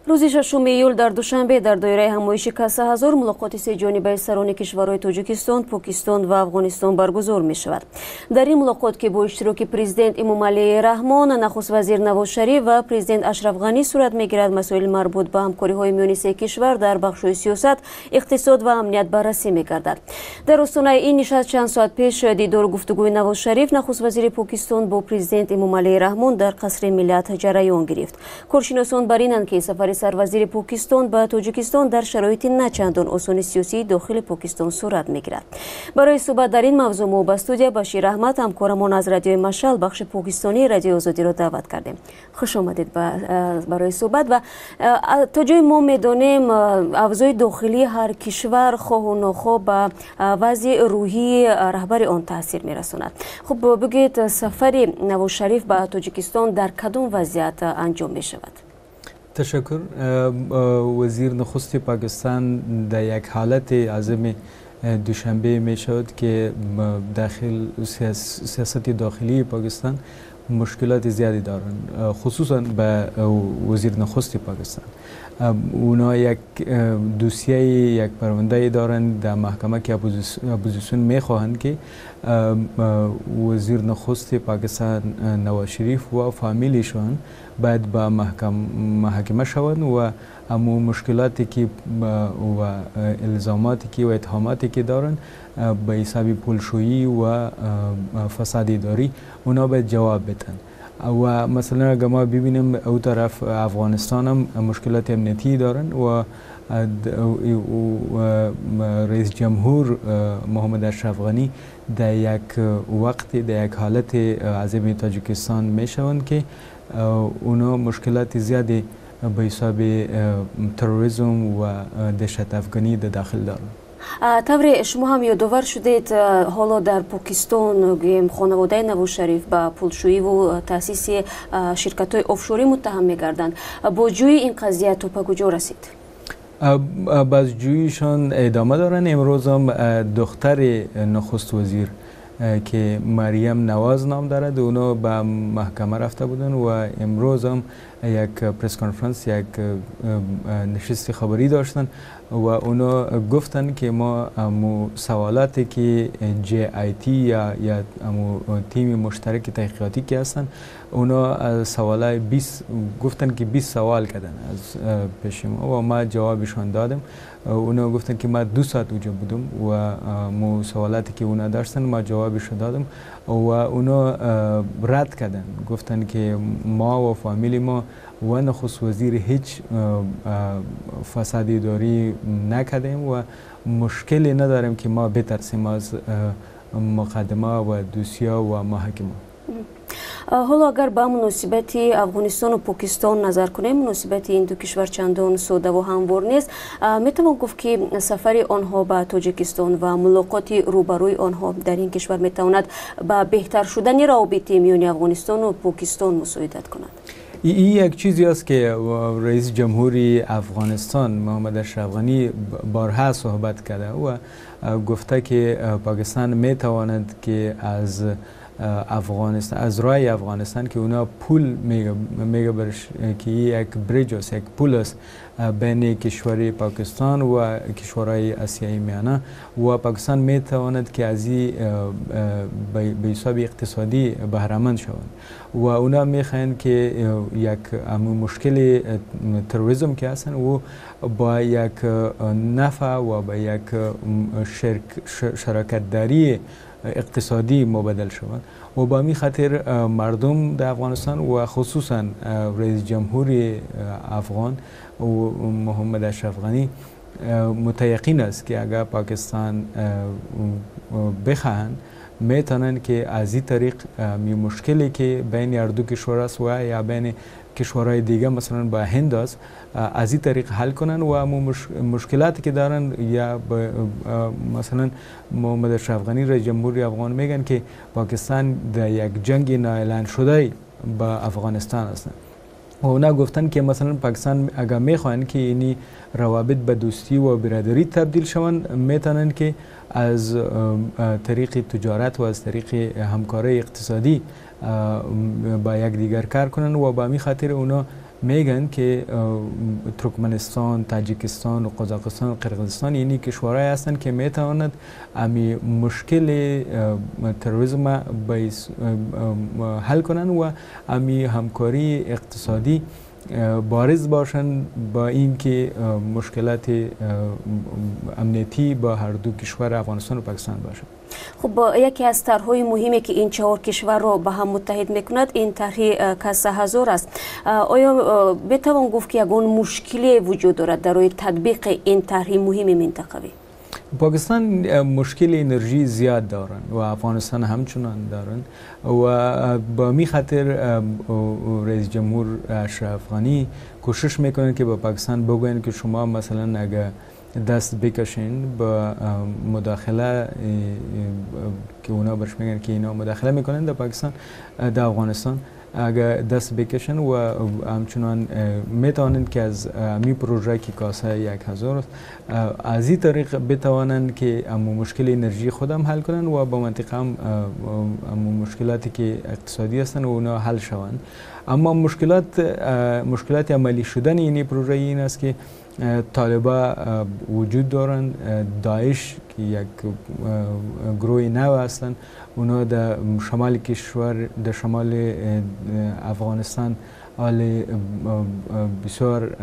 روز 6 ایول در دوشنبه در دایره همایش کاسه هزار ملاقات سه جانبه سران کشورهای تاجیکستان، پاکستان و افغانستان برگزار می شود. در این ملاقات که با اشتراک پرزیدنت امام علی رحمان، نخست وزیر نواز شریف و پرزیدنت اشرف غنی صورت می گیرد، مسائل مربوط به همکاری های میان سه کشور در بخش سیاست، اقتصاد و امنیت بررسی می گردد. در آستانه این نشست چند ساعت پیش دیدار گفتگوی نواز شریف، نخست وزیر پاکستان با پرزیدنت امام علی رحمان در قصر ملت جریان گرفت. کارشناسان بر اینند که سفر سروزیر پاکستان به تاجیکستان در شرایط نچندان آسان سیاسی داخل پاکستان صورت میگیرد. برای صحبت در این موضوع ما به استودیو بشیر احمد، همکارمان از رادیو مشعل بخش پاکستانی رادیو آزادی را دعوت کردیم. خوش آمدید برای صحبت. و تا جای ما میدانیم اوضاع داخلی هر کشور خواه و ناخواه به وضع روحی رهبر آن تاثیر میرساند. خب بگید سفر نواز شریف به تاجیکستان در کدام وضعیت انجام می شود؟ تشکر. وزیر نخست پاکستان در یک حالت عظیم دوشنبه می شود که داخل سیاست داخلی پاکستان مشکلات زیادی دارند، خصوصا به وزیر نخست پاکستان. اونا یک دوسیه، یک پرونده دارند در محکمه که اپوزیسیون میخواهند که وزیر نخست پاکستان نواز شریف و فامیلیشان باید به محاکمه شوند و امو مشکلاتی که و الزاماتی که و اتهاماتی که دارند به حساب پولشویی و فساد اداری اونا باید جواب بدن. و مثلا اگر ما ببینیم او طرف افغانستان هم مشکلات امنیتی دارن و رئیس جمهور محمد اشرف غنی در یک وقت در یک حالت عظیم تاجیکستان می شوند که اونا مشکلات زیادی به حساب تروریسم و دهشت افغانی در داخل دارند. طور شما هم یادآور شدید حالا در پاکستان خانواده نواز شریف با پولشویی و تاسیس شرکت های آفشوری متهم می‌گردند. با جوی این قضیه تا به کجا رسید؟ بازجوییشان ادامه دارند. امروز هم دختر نخست وزیر که مریم نواز نام دارد اونا به محکمه رفته بودن و امروز هم یک پرس کنفرانس، یک نشست خبری داشتن و اونا گفتن که ما سوالاتی که JIT یا تیم مشترک تحقیقاتی که هستن اونا سوالای 20 گفتن که 20 سوال کردن از پیش ما و ما جوابشان دادم. اونا گفتن که ما 2 ساعت اونجا بودم و مو سوالاتی که اونا داشتن ما جوابش دادم و اونا رد کردن، گفتن که ما و فامیلی ما و نخست وزیر هیچ فساد اداری نکردیم و مشکلی نداریم که ما بترسیم از مقدمه و دوسیه و محاکمه. حالا اگر به مناسبت افغانستان و پاکستان نظر کنیم، مناسبت این دو کشور چندان ساده و هموار نیست. میتوان گفت که سفر آنها به تاجیکستان و ملاقات روبروی آنها در این کشور میتواند به بهتر شدن روابط میان افغانستان و پاکستان مساعدت کند. این یک چیزی است که رئیس جمهوری افغانستان محمد اشرف غنی بارها صحبت کرده و گفته که پاکستان میتواند که از افغانستان، از رای افغانستان که اونا پول میگه برش که یک بریج است، یک پول است بین کشور پاکستان و کشورهای آسیای میانه و پاکستان میتواند که از این به حساب اقتصادی بهره‌مند شوند و اونا میخواهند که یک مشکل تروریسم که هستن و با یک نفع و با یک شراکت داری اقتصادی مبادل شود و با می خاطر مردم در افغانستان و خصوصا رئیس جمهوری افغان و محمد اشرف غنی متیقن است که اگر پاکستان بخواهند میتونن که از این طریق مشکلی که بین هر دو کشور است و یا بین کشورهای دیگه مثلا با هند است از این طریق حل کنن و مشکلاتی که دارن یا مثلا محمد اشرف غنی رئیس جمهوری افغان میگن که پاکستان در یک جنگ نااعلان شده با افغانستان است و اونا گفتن که مثلا پاکستان اگر میخواین که اینی روابط به دوستی و برادری تبدیل شوند میتونن که از طریق تجارت و از طریق همکاری اقتصادی با یک دیگر کار کنن و با می خاطر اونا میگن که ترکمنستان، تاجیکستان و قزاقستان و قرقیزستان یعنی کشورهایی هستند که میتواند امی مشکل تروریسم حل کنند و امی همکاری اقتصادی بارز باشند با اینکه مشکلات امنیتی با هر دو کشور افغانستان و پاکستان باشد. خب یکی از طرح‌های مهمی که این چهار کشور را به هم متحد میکند این طرح کاسه هزار است. آیا بتوان گفت که یگان مشکلی وجود دارد در روی تطبیق این طرح مهم منطقوی؟ پاکستان مشکل انرژی زیاد دارند و افغانستان همچنان دارند و با می خاطر رئیس جمهور اشرف غنی کوشش میکنند که با پاکستان بگوین که شما مثلا اگر دست بکشین با مداخله که اونا برش میگن که اینا مداخله میکنن در پاکستان در افغانستان اگر دست بکشن و همچنان میتوانند که از می پروژه که کاسه 1000 است از این طریق بتوانند که امو مشکل انرژی خودم حل کنند و با منطقه هم امو مشکلاتی که اقتصادی هستند و اونا حل شوند. اما مشکلات عملی شدن این پروژه این است که طالبا وجود دارند، داعش که یک گروه نو هستند، اونا در شمال کشور در شمال افغانستان حال بسیار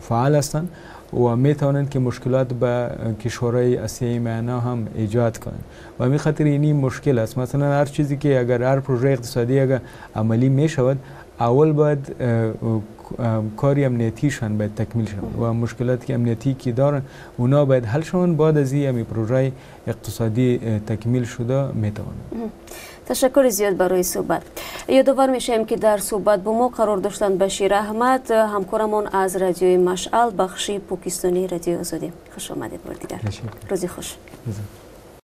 فعال هستند و می توانند که مشکلات به کشورهای آسیایی معنا هم ایجاد کنند و می خاطر اینی مشکل است. مثلا هر چیزی که اگر هر پروژه اقتصادی اگر عملی می شود اول باید کاری امنیتیشان باید تکمیل شود و مشکلاتی که امنیتی که دارن اونا باید حل شوند. بعد از این پروژه اقتصادی تکمیل شده میتوانند. تشکر زیاد برای صحبت. یادآور میشیم که در صحبت با ما قرار داشتند بشیر احمد، همکارمان از رادیوی مشعل بخش پاکستانی رادیو آزادی. خوش آمدید بار دیگر. روزی خوش.